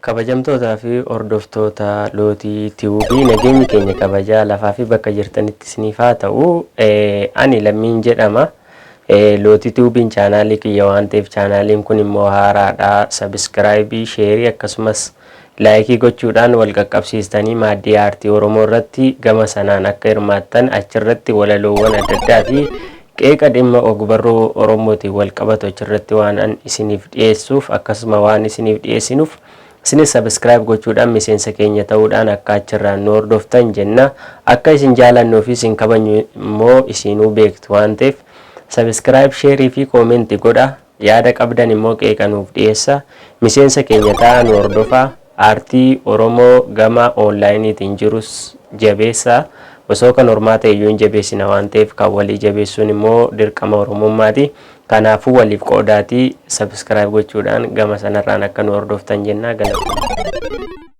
Kabajamtootaa fi hordoftoota lootii tiiwubii nageenyi keenya kabajaa lafaa fi bakka jirtanitti isiniif haa ta'u. Ani Lammiin jedhama. Lootii tiiwubiin chaanaalii kiyya waan ta'eef chaanaaliin kun immoo haaraadha. Sabskraayibii, sheerii akkasumas laayikii gochuudhaan wal qaqqabsiistanii maaddii aartii Oromoo irratti gama sanaan akka hirmaattan achirratti walaloowwan adda addaa fi qeeqa dhimma ogbarruu Oromootiin wal qabatu achirratti waan isiniif dhiyeessuuf akkasuma waan isiniif dhiyeessinuuf isinis subscribe gochuudhaan miseensa keenya ta'uudhaan akka achirraan nu hordoftan jenna. Akka isin jaalannuu fi isin kabajnu immoo isinuu beektu waan ta'eef subscribe, share fi comment godha. Yaada qabdan immoo qeeqa nuuf dhiyeessa. Miseensa keenya ta'aa nu hordofaa. Aartii Oromoo gama onlineetiin jirus jabeessa. Osoo kan hormaata iyyuu hin jabeessina waan ta'eef kan walii jabeessuun immoo dirqama Oromummaati. Kanaafuu waliif qoodaatii subscribe gochuudhaan gama sanarraan akka nu hordoftan jenna. Galatoomna.